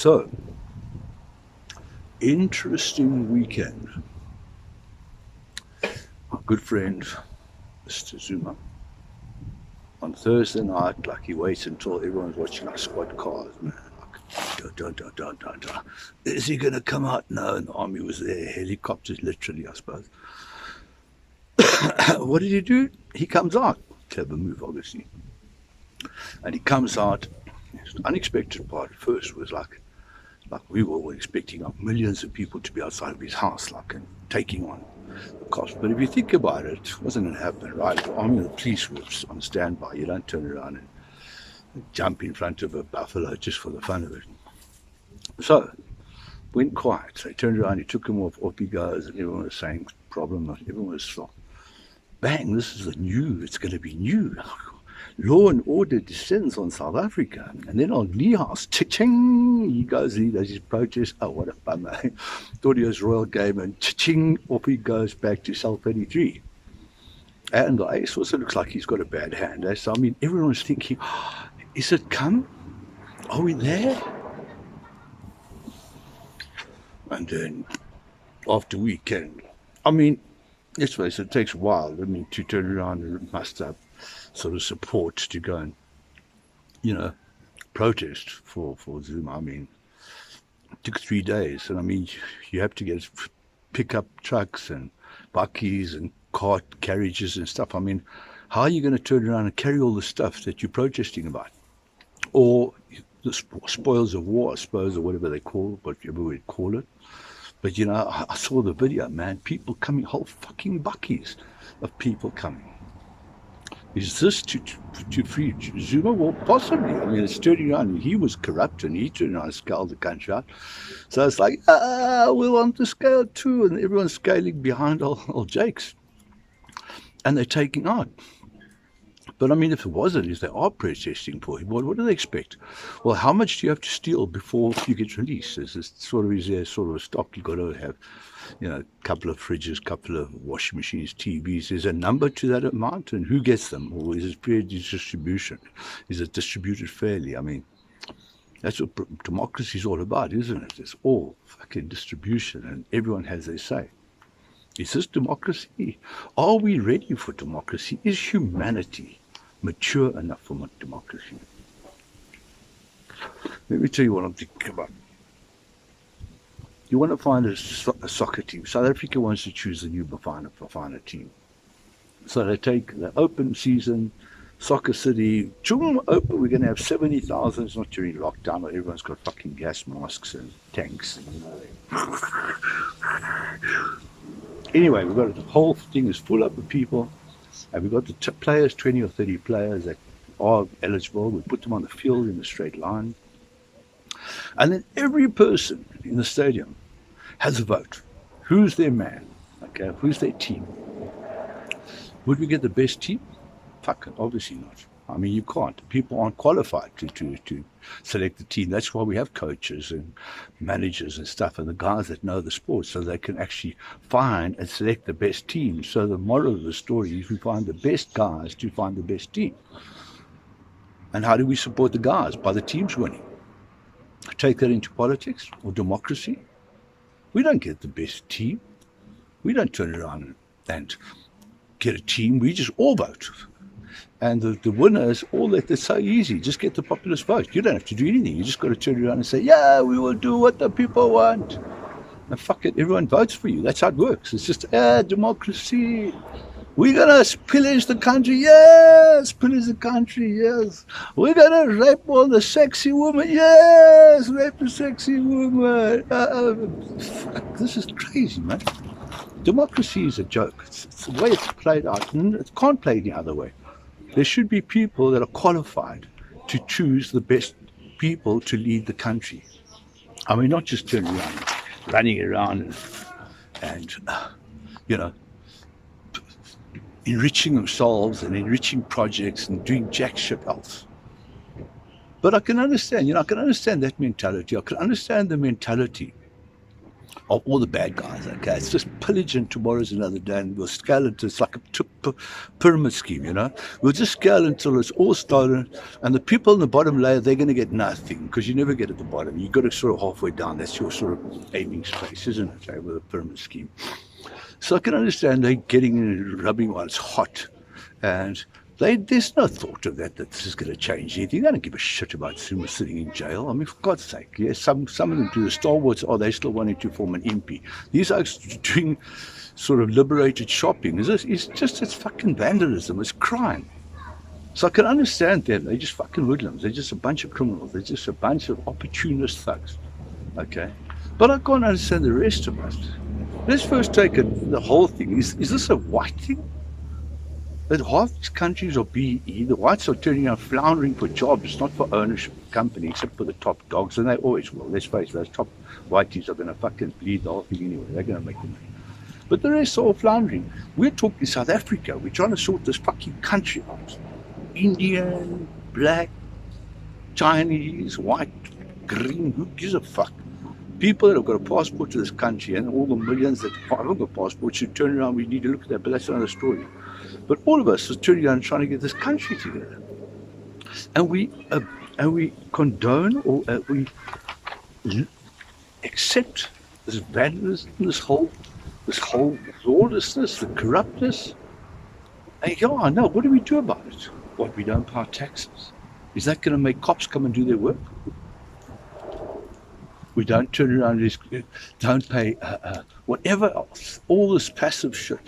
So, interesting weekend. My good friend, Mr. Zuma, on Thursday night, like he waits until everyone's watching like squad cars, man. Like, da. Is he going to come out? No, and the army was there, helicopters, literally, I suppose. What did he do? He comes out. Clever move, obviously. And he comes out. The unexpected part at first was like we were all expecting like millions of people to be outside of his house, like and taking on the cost. But if you think about it, it wasn't going to happen, right? The army and the police were on standby. You don't turn around and jump in front of a buffalo just for the fun of it. So, went quiet. So he turned around, he took him off he goes, and everyone was saying, problem, everyone was like, bang, this is it's going to be new. Law and order descends on South Africa. And then on Lee House, cha-ching, he goes, he does his protest. Oh, what a bummer. Thought he was Royal Game, and cha-ching, off he goes back to Cell 33. And the ace also looks like he's got a bad hand. So, I mean, everyone's thinking, oh, is it come? Are we there? And then, after weekend, I mean, let's face it takes a while, to turn around and muster up sort of support to go and, protest for Zuma. I mean, it took 3 days. And I mean, you have to pick up trucks and bakkies and cart carriages and stuff. I mean, how are you going to turn around and carry all the stuff that you're protesting about? Or the spoils of war, I suppose, or whatever we call it. But, I saw the video, man, people coming, whole fucking buckies of people coming. Is this to free Zuma? Well, possibly. I mean, it's turning around. He was corrupt and he turned around and scaled the country out. So it's like, we want to scale too. And everyone's scaling behind old Jakes. And they're taking out. But I mean, if they are protesting for him, what do they expect? Well, how much do you have to steal before you get released? Is there sort of a stock you've got to have? A couple of fridges, couple of washing machines, TVs. Is a number to that amount, and who gets them? Or is it fair distribution? Is it distributed fairly? I mean, that's what democracy is all about, isn't it? It's all fucking distribution, and everyone has their say. Is this democracy? Are we ready for democracy? Is humanity mature enough for democracy? Let me tell you what I'm thinking about. You want to find a soccer team. South Africa wants to choose the new Bafana team. So they open season, Soccer City, open, we're going to have 70,000. It's not during lockdown, where everyone's got fucking gas masks and tanks. Anyway, the whole thing is full up with people. And we've got the players, 20 or 30 players that are eligible. We put them on the field in a straight line. And then every person in the stadium has a vote. Who's their man? Okay, who's their team? Would we get the best team? Fuck it, obviously not. I mean, you can't. People aren't qualified to select the team. That's why we have coaches and managers and stuff, and the guys that know the sport, so they can actually find and select the best team. So the moral of the story is we find the best guys to find the best team. And how do we support the guys? By the teams winning. Take that into politics or democracy. We don't get the best team. We don't turn around and get a team. We just all vote. And the winners, all that, it's so easy. Just get the populist vote. You don't have to do anything. You just got to turn around and say, yeah, we will do what the people want. And fuck it, everyone votes for you. That's how it works. It's just, democracy. We're going to pillage the country. Yes, pillage the country. Yes. We're going to rape all the sexy women. Yes, rape the sexy woman. Fuck, this is crazy, man. Democracy is a joke. It's the way it's played out. It can't play any other way. There should be people that are qualified to choose the best people to lead the country. I mean, not just running around and enriching themselves and enriching projects and doing jack shit else. But I can understand, that mentality. I can understand the mentality of all the bad guys, okay? It's just pillage and tomorrow's another day, and we'll scale it. It's like a pyramid scheme, you know? We'll just scale until it's all stolen, and the people in the bottom layer, they're going to get nothing, because you never get at the bottom. You've got to sort of halfway down. That's your sort of aiming space, isn't it, okay, with a pyramid scheme? So I can understand they getting in and rubbing while it's hot, and there's no thought of that this is going to change anything. They don't give a shit about Zuma sitting in jail. I mean, for God's sake, yes, some of them do. The stalwarts, they still wanting to form an MP. These are doing sort of liberated shopping. It's fucking vandalism. It's crime. So I can understand them. They're just fucking hoodlums. They're just a bunch of criminals. They're just a bunch of opportunist thugs. Okay? But I can't understand the rest of us. Let's first take the whole thing. Is this a white thing? That half these countries are BE, the whites are turning out floundering for jobs, not for ownership of company, except for the top dogs, and they always will. Let's face it, those top whiteys are going to fucking bleed the whole thing anyway. They're going to make the money. But the rest are all floundering. We're talking South Africa. We're trying to sort this fucking country out. Indian, black, Chinese, white, green, who gives a fuck? People that have got a passport to this country, and all the millions that haven't got passports should turn around. We need to look at that, but that's another story. But all of us are turning around trying to get this country together, and we condone or we accept this vandalism, this whole lawlessness, the corruptness. And yeah, I know. What do we do about it? What, we don't pay our taxes? Is that going to make cops come and do their work? We don't turn around and don't pay whatever else. All this passive shit.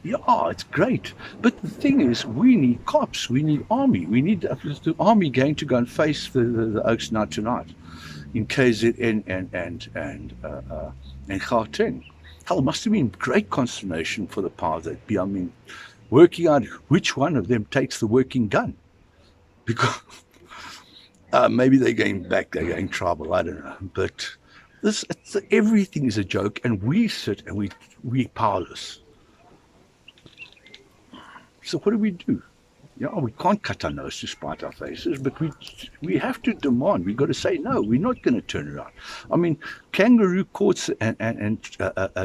Yeah, it's great. But the thing is, we need cops. We need army. We need the army going to go and face the Oaks now tonight in KZN and Gauteng. Hell, it must have been great consternation for the powers that be. I mean, working out which one of them takes the working gun. Because maybe they're going back, they're going tribal, I don't know. But everything is a joke, and we sit and we powerless. So what do? Yeah, we can't cut our nose to spite our faces, but we have to demand. We've got to say, no, we're not going to turn around. I mean, kangaroo courts and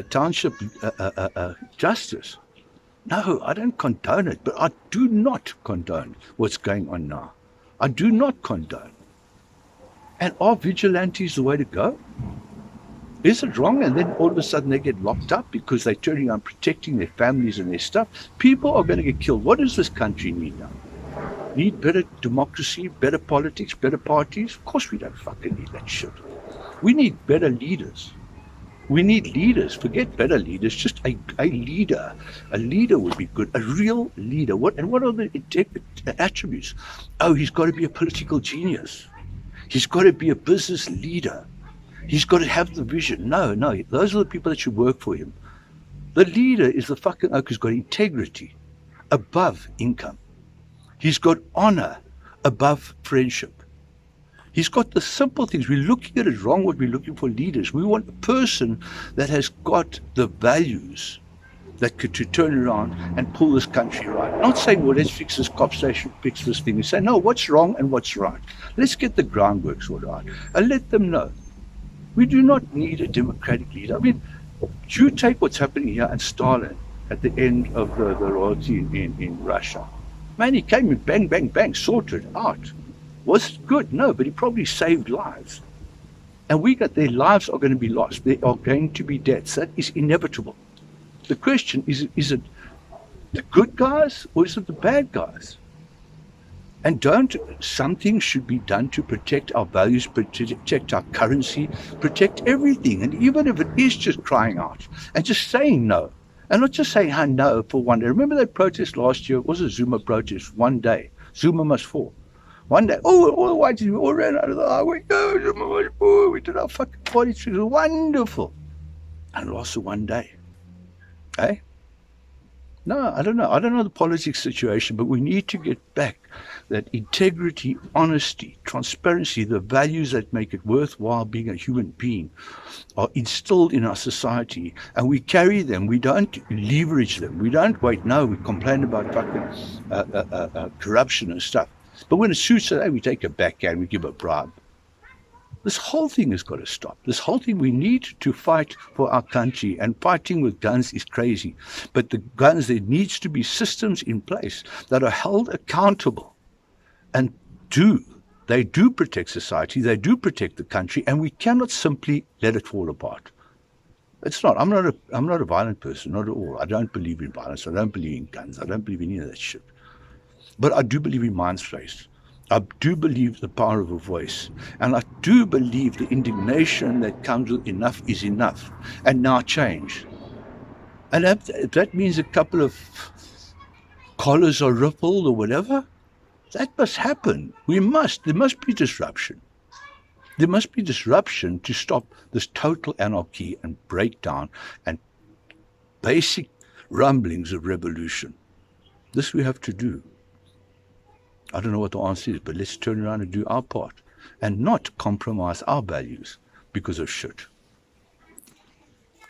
township justice. No, I don't condone it, but I do not condone what's going on now. I do not condone. And are vigilantes the way to go? Is it wrong? And then all of a sudden they get locked up because they're turning on protecting their families and their stuff. People are going to get killed. What does this country need now? Need better democracy, better politics, better parties? Of course we don't fucking need that shit. We need better leaders. We need leaders. Forget better leaders. Just a leader. A leader would be good. A real leader. What are the attributes? Oh, he's got to be a political genius. He's got to be a business leader. He's got to have the vision. No, those are the people that should work for him. The leader is the fucking oak who's got integrity above income. He's got honor above friendship. He's got the simple things. We're looking at it wrong what we're looking for leaders. We want a person that has got the values that could to turn around and pull this country right. Not saying, well, let's fix this cop station, fix this thing. We say, no, what's wrong and what's right? Let's get the groundwork sorted out and let them know. We do not need a democratic leader. I mean, you take what's happening here and Stalin at the end of the royalty in Russia. Man, he came and bang, bang, bang, sorted out. Was it good? No, but he probably saved lives. And their lives are going to be lost. There are going to be deaths. That is inevitable. The question is it the good guys or is it the bad guys? And something should be done to protect our values, protect our currency, protect everything. And even if it is just crying out and just saying no, and not just saying no for one day. Remember that protest last year? It was a Zuma protest, one day. Zuma must fall. One day, all the whites, we all ran out of the highway. Oh, Zuma must fall. We did our fucking party. It was wonderful. And it lasted one day. Eh? No, I don't know. I don't know the politics situation, but we need to get back that integrity, honesty, transparency, the values that make it worthwhile being a human being are instilled in our society, and we carry them. We don't leverage them. We don't wait. No, we complain about fucking corruption and stuff. But when it suits us, we take a backhand, we give a bribe. This whole thing has got to stop. This whole thing, we need to fight for our country, and fighting with guns is crazy. But the guns, there needs to be systems in place that are held accountable and they do protect society, they do protect the country, and we cannot simply let it fall apart. It's not. I'm not a violent person, not at all. I don't believe in violence. I don't believe in guns. I don't believe in any of that shit. But I do believe in mind space. I do believe the power of a voice. And I do believe the indignation that comes with enough is enough. And now change. And if that means a couple of collars are rippled or whatever, that must happen. There must be disruption. There must be disruption to stop this total anarchy and breakdown and basic rumblings of revolution. This we have to do. I don't know what the answer is, but let's turn around and do our part and not compromise our values because of shit.